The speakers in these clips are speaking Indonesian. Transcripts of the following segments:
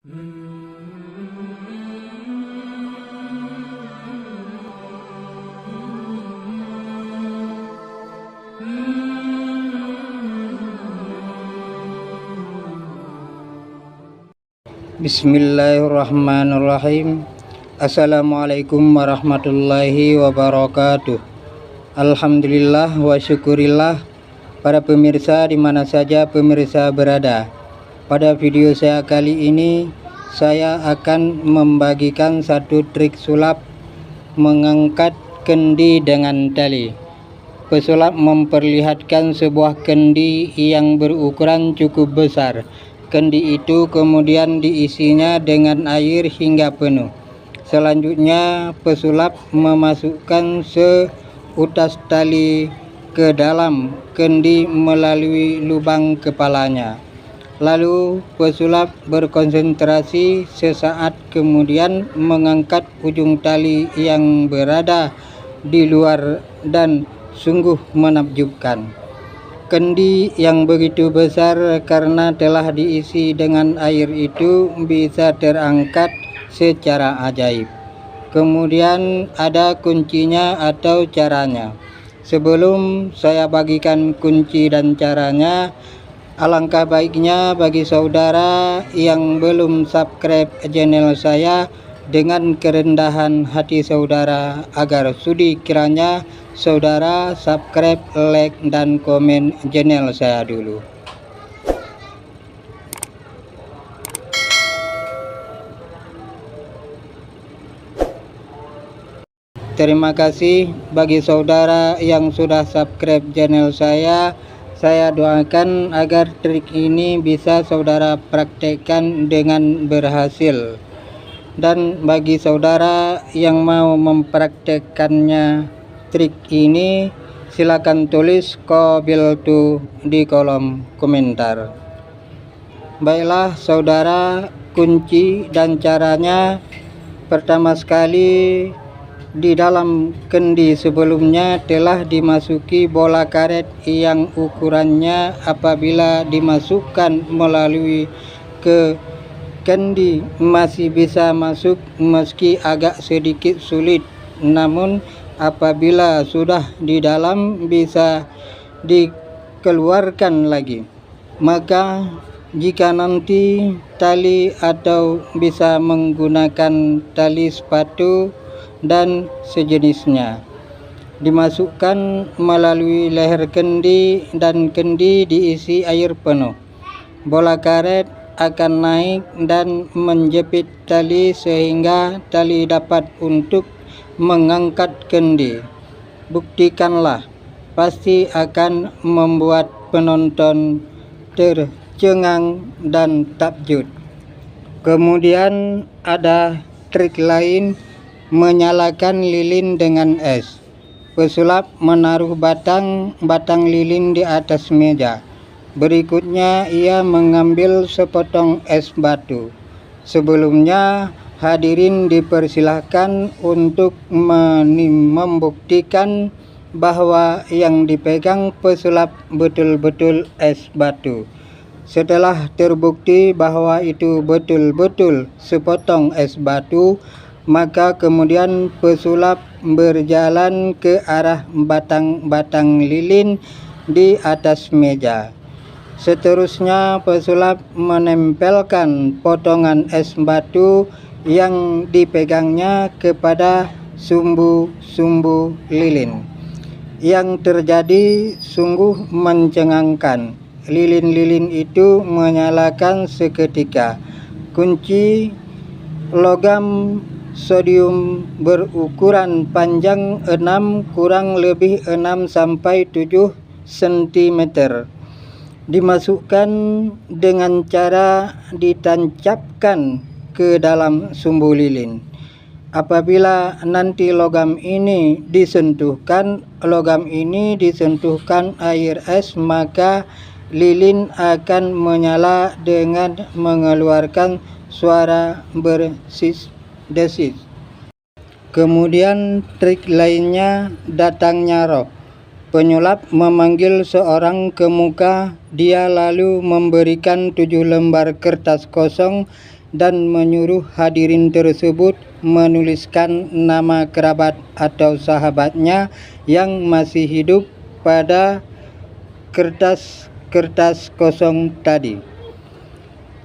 Bismillahirrahmanirrahim. Assalamualaikum warahmatullahi wabarakatuh. Alhamdulillah wa syukurillah. Para pemirsa di mana saja pemirsa berada, pada video saya kali ini saya akan membagikan satu trik sulap mengangkat kendi dengan tali. Pesulap memperlihatkan sebuah kendi yang berukuran cukup besar. Kendi itu kemudian diisinya dengan air hingga penuh. Selanjutnya pesulap memasukkan seutas tali ke dalam kendi melalui lubang kepalanya. Lalu pesulap berkonsentrasi sesaat kemudian mengangkat ujung tali yang berada di luar dan sungguh menakjubkan. Kendi yang begitu besar karena telah diisi dengan air itu bisa terangkat secara ajaib. Kemudian ada kuncinya atau caranya. Sebelum saya bagikan kunci dan caranya, alangkah baiknya bagi saudara yang belum subscribe channel saya, dengan kerendahan hati saudara agar sudi kiranya saudara subscribe, like, dan komen channel saya dulu. Terima kasih bagi saudara yang sudah subscribe channel saya. Saya doakan agar trik ini bisa saudara praktekkan dengan berhasil. Dan bagi saudara yang mau mempraktekkannya trik ini, silakan tulis qabiltu di kolom komentar. Baiklah saudara, kunci dan caranya. Pertama sekali, di dalam kendi sebelumnya telah dimasuki bola karet yang ukurannya apabila dimasukkan melalui ke kendi masih bisa masuk meski agak sedikit sulit, namun apabila sudah di dalam bisa dikeluarkan lagi. Maka jika nanti tali atau bisa menggunakan tali sepatu dan sejenisnya dimasukkan melalui leher kendi dan kendi diisi air penuh, bola karet akan naik dan menjepit tali sehingga tali dapat untuk mengangkat kendi. Buktikanlah, pasti akan membuat penonton tercengang dan takjub. Kemudian ada trik lain, menyalakan lilin dengan es. Pesulap menaruh batang lilin di atas meja. Berikutnya ia mengambil sepotong es batu. Sebelumnya hadirin dipersilahkan untuk membuktikan bahwa yang dipegang pesulap betul-betul es batu. Setelah terbukti bahwa itu betul-betul sepotong es batu, maka kemudian pesulap berjalan ke arah batang-batang lilin di atas meja. Seterusnya pesulap menempelkan potongan es batu yang dipegangnya kepada sumbu-sumbu lilin. Yang terjadi sungguh mencengangkan. Lilin-lilin itu menyalakan seketika. Kunci logam sodium berukuran panjang 6 kurang lebih 6 sampai 7 cm. Dimasukkan dengan cara ditancapkan ke dalam sumbu lilin. Apabila nanti logam ini disentuhkan air es, maka lilin akan menyala dengan mengeluarkan suara berdesis. Kemudian trik lainnya, datangnya roh. Penyulap memanggil seorang ke muka, dia lalu memberikan 7 lembar kertas kosong dan menyuruh hadirin tersebut menuliskan nama kerabat atau sahabatnya yang masih hidup pada kertas kosong tadi,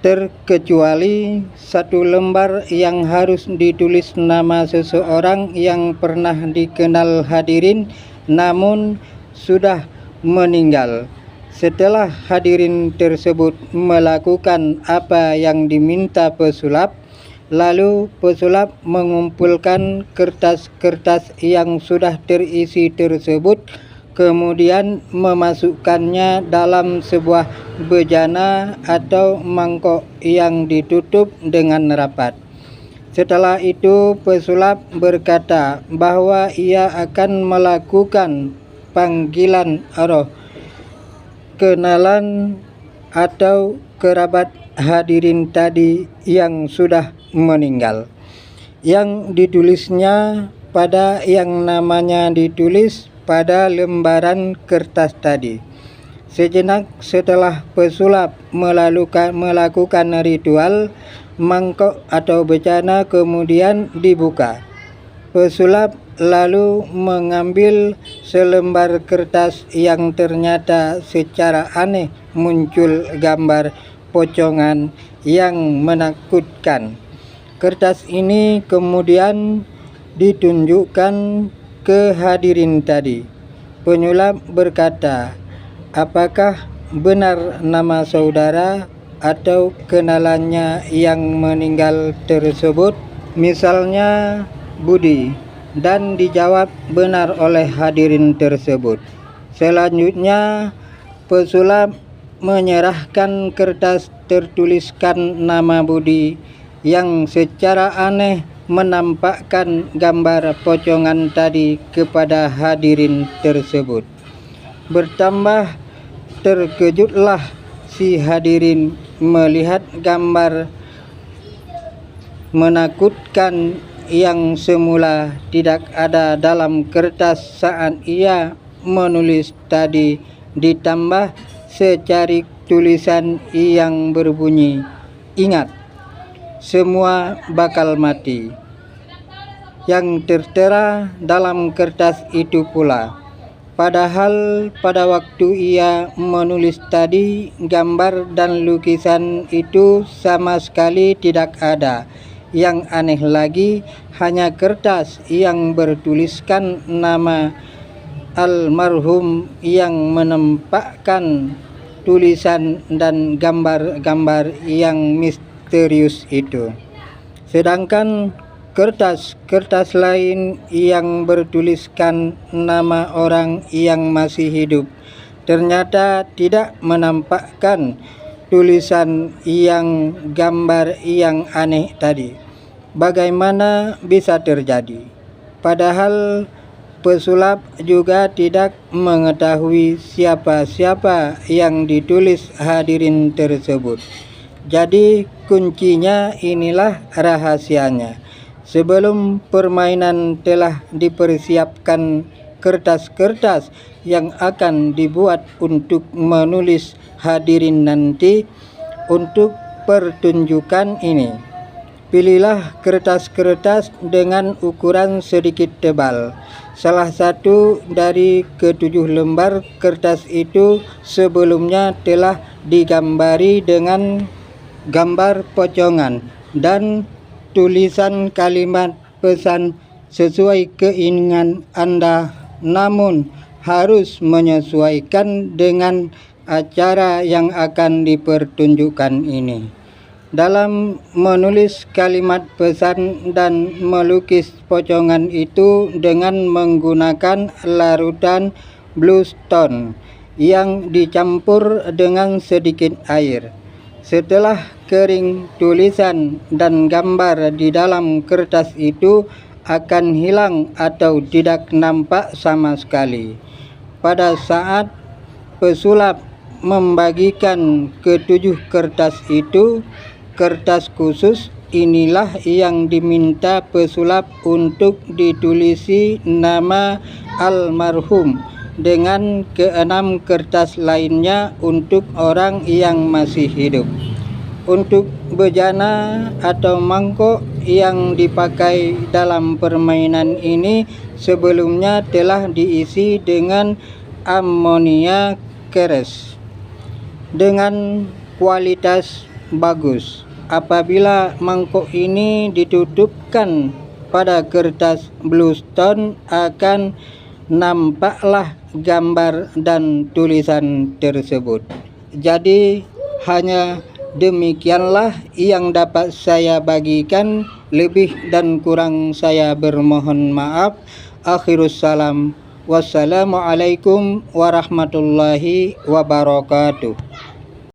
terkecuali satu lembar yang harus ditulis nama seseorang yang pernah dikenal hadirin namun sudah meninggal. Setelah hadirin tersebut melakukan apa yang diminta pesulap, lalu pesulap mengumpulkan kertas-kertas yang sudah terisi tersebut, kemudian memasukkannya dalam sebuah bejana atau mangkok yang ditutup dengan rapat. Setelah itu pesulap berkata bahwa ia akan melakukan panggilan roh kenalan atau kerabat hadirin tadi yang sudah meninggal, yang ditulisnya pada yang namanya ditulis pada lembaran kertas tadi. Sejenak setelah pesulap melakukan ritual, mangkok atau bejana kemudian dibuka. Pesulap lalu mengambil selembar kertas yang ternyata secara aneh muncul gambar pocongan yang menakutkan. Kertas ini kemudian ditunjukkan ke hadirin tadi. Penyulap berkata, "Apakah benar nama saudara atau kenalannya yang meninggal tersebut? Misalnya Budi." Dan dijawab benar oleh hadirin tersebut. Selanjutnya pesulap menyerahkan kertas tertuliskan nama Budi yang secara aneh menampakkan gambar pocongan tadi kepada hadirin tersebut. Bertambah terkejutlah si hadirin melihat gambar menakutkan yang semula tidak ada dalam kertas saat ia menulis tadi, ditambah secarik tulisan yang berbunyi, "Ingat, semua bakal mati," yang tertera dalam kertas itu pula. Padahal pada waktu ia menulis tadi, gambar dan lukisan itu sama sekali tidak ada. Yang aneh lagi, hanya kertas yang bertuliskan nama almarhum yang menampakkan tulisan dan gambar-gambar yang misterius itu. Sedangkan kertas-kertas lain yang bertuliskan nama orang yang masih hidup ternyata tidak menampakkan tulisan yang gambar yang aneh tadi. Bagaimana bisa terjadi? Padahal pesulap juga tidak mengetahui siapa-siapa yang ditulis hadirin tersebut. Jadi kuncinya inilah rahasianya. Sebelum permainan telah dipersiapkan kertas-kertas yang akan dibuat untuk menulis hadirin nanti untuk pertunjukan ini. Pilihlah kertas-kertas dengan ukuran sedikit tebal. Salah satu dari ketujuh lembar kertas itu sebelumnya telah digambari dengan gambar pocongan dan tulisan kalimat pesan sesuai keinginan Anda, namun harus menyesuaikan dengan acara yang akan dipertunjukkan ini. Dalam menulis kalimat pesan dan melukis pocongan itu dengan menggunakan larutan bluestone yang dicampur dengan sedikit air. Setelah kering, tulisan dan gambar di dalam kertas itu akan hilang atau tidak nampak sama sekali. Pada saat pesulap membagikan ketujuh kertas itu, kertas khusus inilah yang diminta pesulap untuk ditulisi nama almarhum dengan keenam kertas lainnya untuk orang yang masih hidup. Untuk bejana atau mangkok yang dipakai dalam permainan ini sebelumnya telah diisi dengan amonia keras dengan kualitas bagus. Apabila mangkok ini ditutupkan pada kertas bluestone, akan nampaklah gambar dan tulisan tersebut. Jadi hanya demikianlah yang dapat saya bagikan. Lebih dan kurang saya bermohon maaf. Akhirus salam. Wassalamualaikum warahmatullahi wabarakatuh.